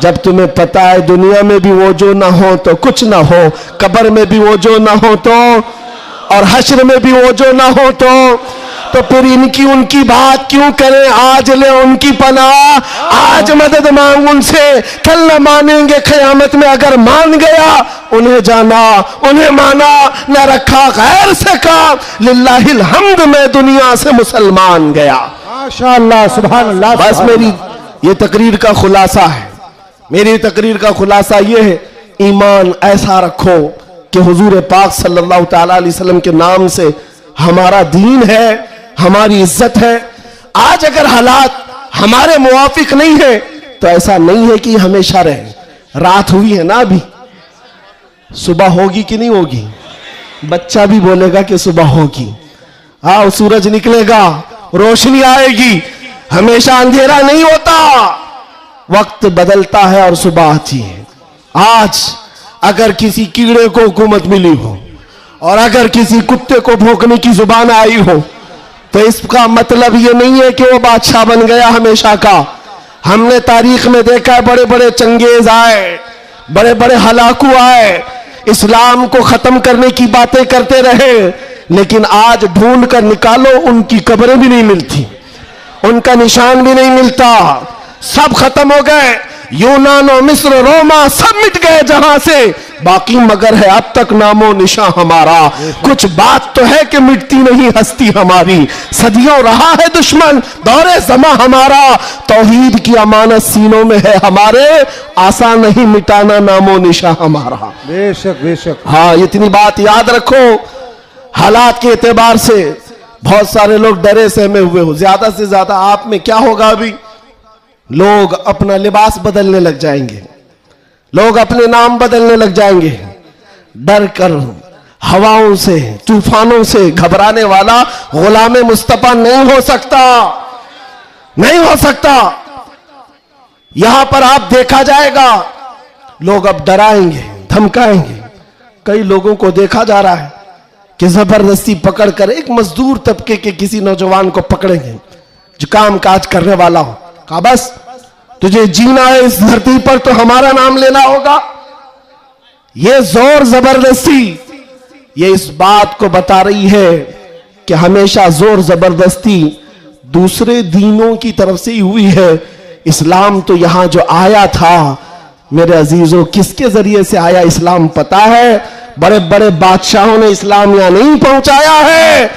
जब तुम्हें पता है दुनिया में भी वो जो ना हो तो कुछ ना हो, कब्र में भी वो जो ना हो तो और हश्र में भी वो जो ना हो तो फिर इनकी उनकी बात क्यों करें। आज ले उनकी पनाह, आज मदद मांग उनसे, कल न मानेंगे क़यामत में। अगर मान गया उन्हें जाना, उन्हें माना, न रखा गैर से काम। लिल्लाहिल हम्द में दुनिया से मुसलमान गया। माशाअल्लाह, सुभान अल्लाह। बस मेरी ये तकरीर का खुलासा है, मेरी तकरीर का खुलासा ये है, ईमान ऐसा रखो कि हुजूर पाक सल्लल्लाहु तआला अलैहि वसल्लम के नाम से हमारा दीन है, हमारी इज्जत है। आज अगर हालात हमारे मुवाफिक नहीं है तो ऐसा नहीं है कि हमेशा रहे। रात हुई है ना, अभी सुबह होगी कि नहीं होगी? बच्चा भी बोलेगा कि सुबह होगी। हाँ, सूरज निकलेगा, रोशनी आएगी, हमेशा अंधेरा नहीं होता, वक्त बदलता है और सुबह आती है। आज अगर किसी कीड़े को हुकूमत मिली हो और अगर किसी कुत्ते को भौंकने की जुबान आई हो तो इसका मतलब ये नहीं है कि वो बादशाह बन गया हमेशा का। हमने तारीख में देखा है बड़े बड़े चंगेज आए, बड़े बड़े हलाकू आए, इस्लाम को खत्म करने की बातें करते रहे, लेकिन आज ढूंढ कर निकालो उनकी कब्रें भी नहीं मिलती, उनका निशान भी नहीं मिलता, सब खत्म हो गए। यूनान और मिस्र, रोमा सब मिट गए जहां से, बाकी मगर है अब तक नामो निशा हमारा। कुछ बात तो है कि मिटती नहीं हस्ती हमारी, सदियों रहा है दुश्मन दौरे जमा हमारा। तौहीद की अमानत सीनों में है हमारे, आसान नहीं मिटाना नामो निशा हमारा। बेशक बेशक। हाँ, इतनी बात याद रखो। हालात के एतबार से बहुत सारे लोग डरे सहमे हुए हो। ज्यादा से ज्यादा आप में क्या होगा, अभी लोग अपना लिबास बदलने लग जाएंगे, लोग अपने नाम बदलने लग जाएंगे। डर कर हवाओं से, तूफानों से घबराने वाला गुलाम मुस्तफा नहीं हो सकता, नहीं हो सकता। यहां पर आप देखा जाएगा लोग अब डराएंगे, धमकाएंगे, कई लोगों को देखा जा रहा है कि जबरदस्ती पकड़कर एक मजदूर तबके के किसी नौजवान को पकड़ेंगे जो काम काज करने वाला हो, कहा बस तुझे जीना है इस धरती पर तो हमारा नाम लेना होगा। ये जोर जबरदस्ती ये इस बात को बता रही है कि हमेशा जोर जबरदस्ती दूसरे दीनों की तरफ से ही हुई है। इस्लाम तो यहां जो आया था मेरे अजीजों, किसके जरिए से आया इस्लाम पता है? बड़े बड़े बादशाहों ने इस्लाम यहां नहीं पहुंचाया है।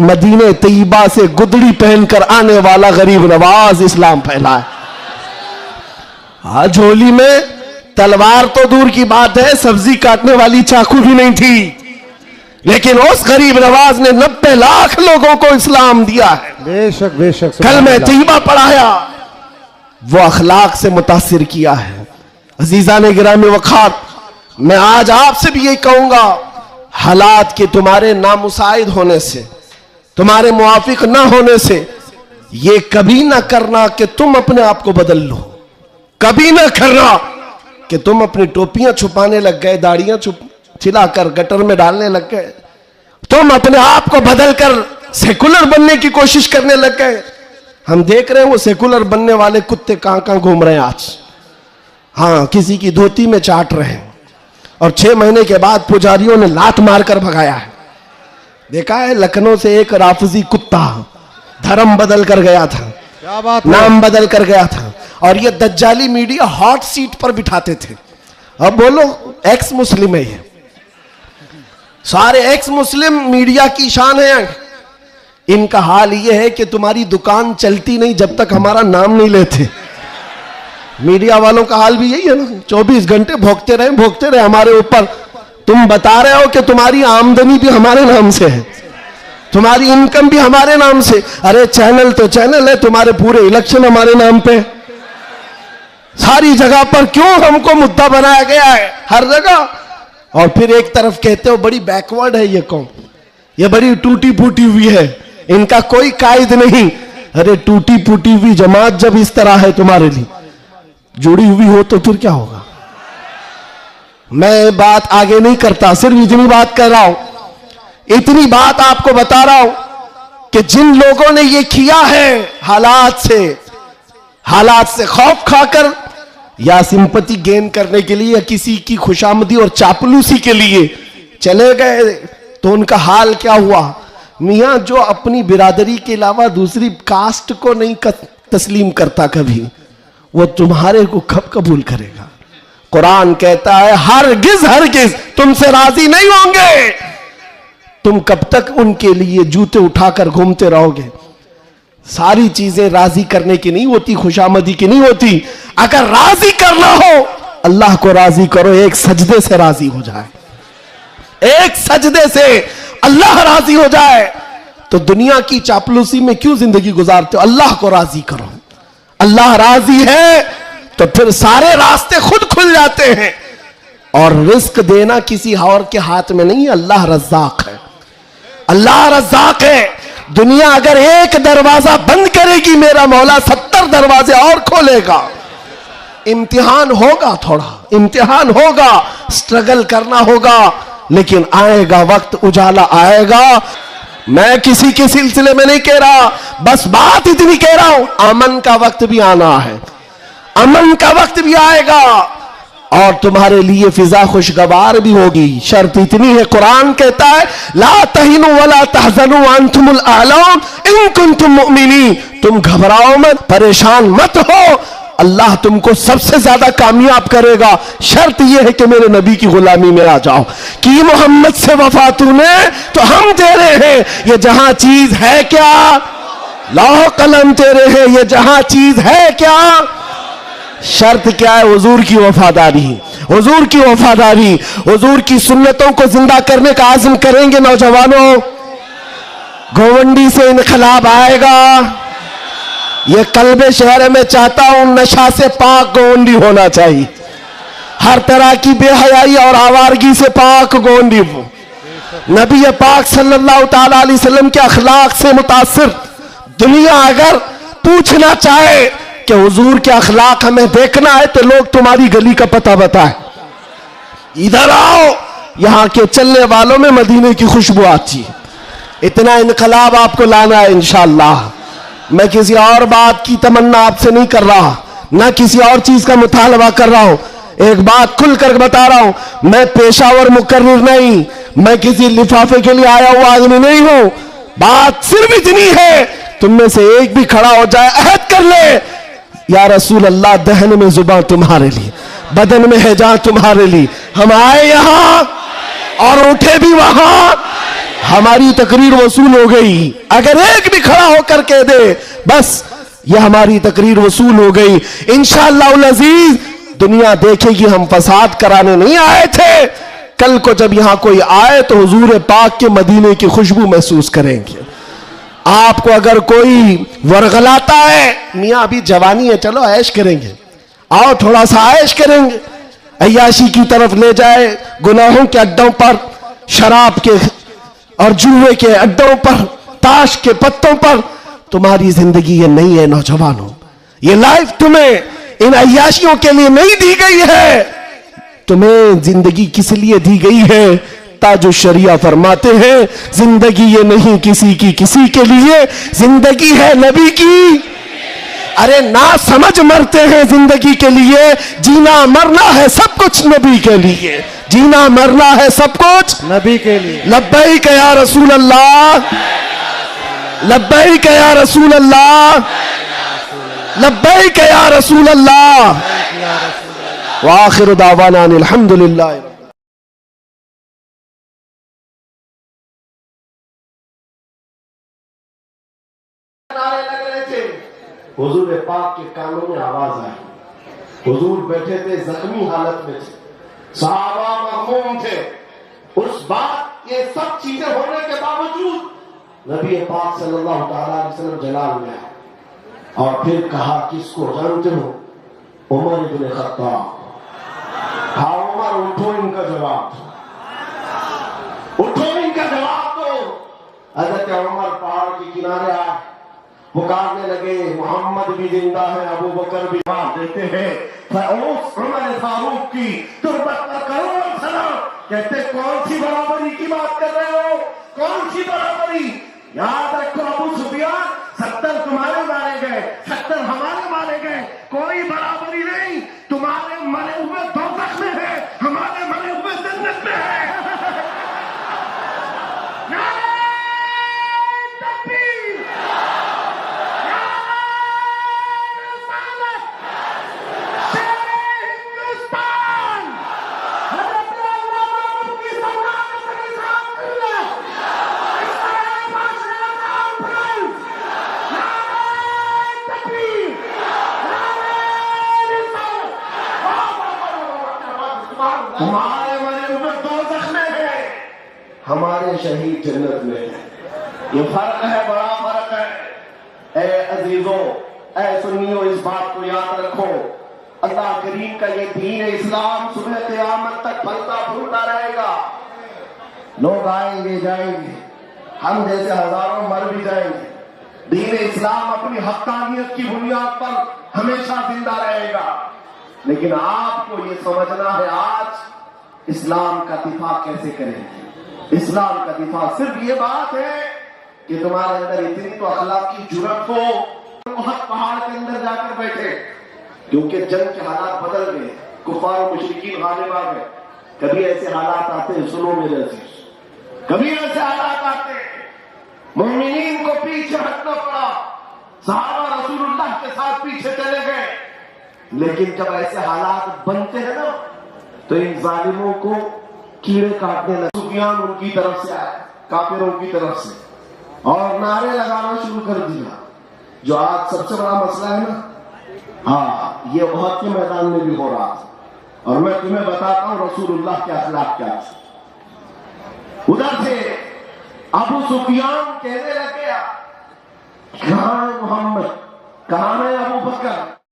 मदीने तैयबा से गुदड़ी पहनकर आने वाला गरीब नवाज इस्लाम फैला है। आज झोली में तलवार तो दूर की बात है, सब्जी काटने वाली चाकू भी नहीं थी, लेकिन उस गरीब नवाज ने 90 लाख लोगों को इस्लाम दिया है। बेशक बेशक कल में तैयबा पढ़ाया, वो अखलाक से मुतासिर किया है। अजीजा ने गिरामी वखात, मैं आज आपसे भी यही कहूंगा, हालात के तुम्हारे नामुसाइद होने से, तुम्हारे मुआफिक ना होने से ये कभी ना करना कि तुम अपने आप को बदल लो। कभी ना करना कि तुम अपनी टोपियां छुपाने लग गए, दाढ़ियां छिलाकर गटर में डालने लग गए, तुम अपने आप को बदलकर सेकुलर बनने की कोशिश करने लग गए। हम देख रहे हैं वो सेकुलर बनने वाले कुत्ते कहां कहां घूम रहे हैं आज। हाँ, किसी की धोती में चाट रहे हैं और 6 महीने के बाद पुजारियों ने लात मारकर भगाया है। देखा है लखनऊ से एक राफजी कुत्ता धर्म बदल कर गया था, क्या बात, नाम बदल कर गया था, और ये दज्जाली मीडिया हॉट सीट पर बिठाते थे। अब बोलो एक्स मुस्लिम है, ये सारे एक्स मुस्लिम मीडिया की शान है। इनका हाल ये है कि तुम्हारी दुकान चलती नहीं जब तक हमारा नाम नहीं लेते। मीडिया वालों का हाल भी यही है ना, 24 घंटे भोगते रहे हमारे ऊपर। तुम बता रहे हो कि तुम्हारी आमदनी भी हमारे नाम से है, तुम्हारी इनकम भी हमारे नाम से। अरे चैनल तो चैनल है, तुम्हारे पूरे इलेक्शन हमारे नाम पे, सारी जगह पर क्यों हमको मुद्दा बनाया गया है हर जगह। और फिर एक तरफ कहते हो बड़ी बैकवर्ड है ये कौम, ये बड़ी टूटी फूटी हुई है, इनका कोई कायद नहीं। अरे टूटी फूटी हुई जमात जब इस तरह है तुम्हारे लिए, जुड़ी हुई हो तो फिर क्या होगा। मैं बात आगे नहीं करता, सिर्फ इतनी बात कर रहा हूं, इतनी बात आपको बता रहा हूं कि जिन लोगों ने ये किया है हालात से खौफ खाकर या सिंपैथी गेन करने के लिए या किसी की खुशामदी और चापलूसी के लिए चले गए, तो उनका हाल क्या हुआ। मियां जो अपनी बिरादरी के अलावा दूसरी कास्ट को नहीं तस्लीम करता कभी, वो तुम्हारे को कब कबूल करेगा। कुरान कहता है हरगिज तुमसे राजी नहीं होंगे। तुम कब तक उनके लिए जूते उठाकर घूमते रहोगे। सारी चीजें राजी करने की नहीं होती, खुशामदी की नहीं होती। अगर राजी करना हो अल्लाह को राजी करो, एक सजदे से राजी हो जाए, एक सजदे से अल्लाह राजी हो जाए। तो दुनिया की चापलूसी में क्यों जिंदगी गुजारते हो, अल्लाह को राजी करो। अल्लाह राजी है तो फिर सारे रास्ते खुद खुल जाते हैं। और रिस्क देना किसी और के हाथ में नहीं है, अल्लाह रज़्ज़ाक़ है, अल्लाह रज़्ज़ाक़ है। दुनिया अगर एक दरवाजा बंद करेगी, मेरा मौला 70 दरवाजे और खोलेगा। इम्तिहान होगा, थोड़ा इम्तिहान होगा, स्ट्रगल करना होगा, लेकिन आएगा वक्त, उजाला आएगा। मैं किसी के सिलसिले में नहीं कह रहा, बस बात इतनी कह रहा हूं, अमन का वक्त भी आना है, अमन का वक्त भी आएगा और तुम्हारे लिए फिजा खुशगवार भी होगी। शर्त इतनी है, कुरान कहता है ला तहिनु वला तहज़नु अंतुमुल आलौन इन कुंतुम मुमिनीन, तुम घबराओ मत, परेशान मत हो, अल्लाह तुमको सबसे ज्यादा कामयाब करेगा। शर्त यह है कि मेरे नबी की गुलामी में आ जाओ। कि मोहम्मद से वफा तूने तो हम तेरे हैं, ये जहां चीज है क्या, लौह कलम तेरे हैं, ये जहां चीज है क्या। शर्त क्या है, हुजूर की वफादारी, हुजूर की वफादारी, हुजूर की सुन्नतों को जिंदा करने का आज़म करेंगे नौजवानों। गोवंडी से इनकलाब आएगा, ये कल्बे शहर में चाहता हूं, नशा से पाक गोवंडी होना चाहिए, हर तरह की बेहयाई और आवारगी से पाक गोवंडी हो। नबी पाक सल्लल्लाहु ताला अलैहि वसल्लम के अखलाक से मुतासिर दुनिया अगर पूछना चाहे कि हुजूर के अखलाक हमें देखना है, तो लोग तुम्हारी गली का पता बताए, इधर आओ, यहाँ के चलने वालों में मदीने की खुशबू आती है। इतना इनकलाब आपको लाना है इंशाअल्लाह। मैं किसी और बात की तमन्ना आपसे नहीं कर रहा, ना किसी और चीज का मुतालबा कर रहा हूं। एक बात खुलकर बता रहा हूं, मैं पेशावर मुकर्रिर नहीं, मैं किसी लिफाफे के लिए आया हुआ आदमी नहीं हूं। बात सिर्फ इतनी है, तुम में से एक भी खड़ा हो जाए, अहद कर ले, या रसूल अल्लाह, दहन में जुबान तुम्हारे लिए, बदन में है जान तुम्हारे लिए। हम आए यहां और उठे भी वहां, हमारी तकरीर वसूल हो गई। अगर एक भी खड़ा होकर कह दे बस ये हमारी तकरीर वसूल हो गई, इंशाअल्लाह अजीज दुनिया देखेगी हम फसाद कराने नहीं आए थे। कल को जब यहां कोई आए तो हुजूर पाक के मदीने की खुशबू महसूस करेंगे। आपको अगर कोई वरगलाता है, मियां अभी जवानी है, चलो ऐश करेंगे, आओ थोड़ा सा ऐश करेंगे, अय्याशी की तरफ ले जाए, गुनाहों के अड्डों पर, शराब के और जुए के अड्डों पर, ताश के पत्तों पर, तुम्हारी जिंदगी ये नहीं है नौजवानों। ये लाइफ तुम्हें इन अय्याशियों के लिए नहीं दी गई है, तुम्हें जिंदगी किस लिए दी गई है? ताजो शरिया फरमाते हैं, जिंदगी ये नहीं किसी की किसी के लिए, जिंदगी है नबी की। अरे ना समझ मरते हैं जिंदगी के लिए, जीना मरना है सब कुछ नबी के लिए, जीना मरना है सब कुछ नबी के लिए। लब्बैक या रसूल अल्लाह, लब्बैक या रसूल अल्लाह, लब्बैक या रसूल अल्लाह। व आखिर दावाना अल्हम्दुलिल्लाह। हुजूर पाक के कानों में आवाज आई, हुजूर बैठे थे, जख्मी हालत में थे, सहाबा महमूम थे। उस बात, ये सब चीजें होने के बावजूद नबी पाक सल्लल्लाहु अलैहि वसल्लम जलाल में आए और फिर कहा, किसको जानते हो? उमर इब्न खत्ताब। हाँ उमर, उठो, इनका जवाब दो, उठो, इनका जवाब दो। हजरत उमर पहाड़ के किनारे आए, पुकारने लगे, मोहम्मद भी जिंदा है, अबू बकर भी जवाब देते हैं, उमर फारूक की तुरबत पर करो सलाम। कहते कौन सी बराबरी की बात कर रहे हो? कौन सी बराबरी? याद रखो अबू सुफियान, 70 तुम्हारे मारे गए, 70 हमारे मारे गए, कोई बराबरी नहीं। तुम्हारे मरे हुए दोज़ख में है, हमारे मरे हुए जन्नत में है। हमारे मरे हुए दोज़ख में है, हमारे शहीद जन्नत में है। ये फर्क है, बड़ा फर्क है। ए अजीजों, ए सुन्नियों, इस बात को याद रखो, अल्लाह करीम का ये दीन इस्लाम सुबह क़यामत तक फलता फूलता रहेगा। लोग आएंगे जाएंगे, हम जैसे हजारों मर भी जाएंगे, दीन इस्लाम अपनी हक्कानियत की बुनियाद पर हमेशा जिंदा रहेगा। लेकिन आपको ये समझना है, आज इस्लाम का दिफा कैसे करेंगे। इस्लाम का दिफा सिर्फ ये बात है कि तुम्हारे अंदर इतनी तो अखलाक की जुर्रत हो, बहुत पहाड़ के अंदर जाकर बैठे, क्योंकि जंग के हालात बदल गए, कुफार और मुशरिकीन गालिब आ गए। कभी ऐसे हालात आते हैं, सुनो मेरे अजीज, कभी ऐसे हालात आते हैं मोमिनीन को पीछे हटना पड़ा, सहाबा रसूलुल्लाह के साथ पीछे चले गए। लेकिन जब ऐसे हालात बनते हैं ना, तो इन जालिमों को कीड़े काटने लगे। सुफियान उनकी तरफ से आए, काफिरों की तरफ से, और नारे लगाना शुरू कर दिया। जो आज सबसे बड़ा मसला है ना, हाँ, ये बहुत के मैदान में भी हो रहा था। और मैं तुम्हें बताता हूं रसूलुल्लाह के अखलाक क्या थे। उधर से अबू सुफियान कहने लगे, कहां है मोहम्मद, कहां है अबू बकर?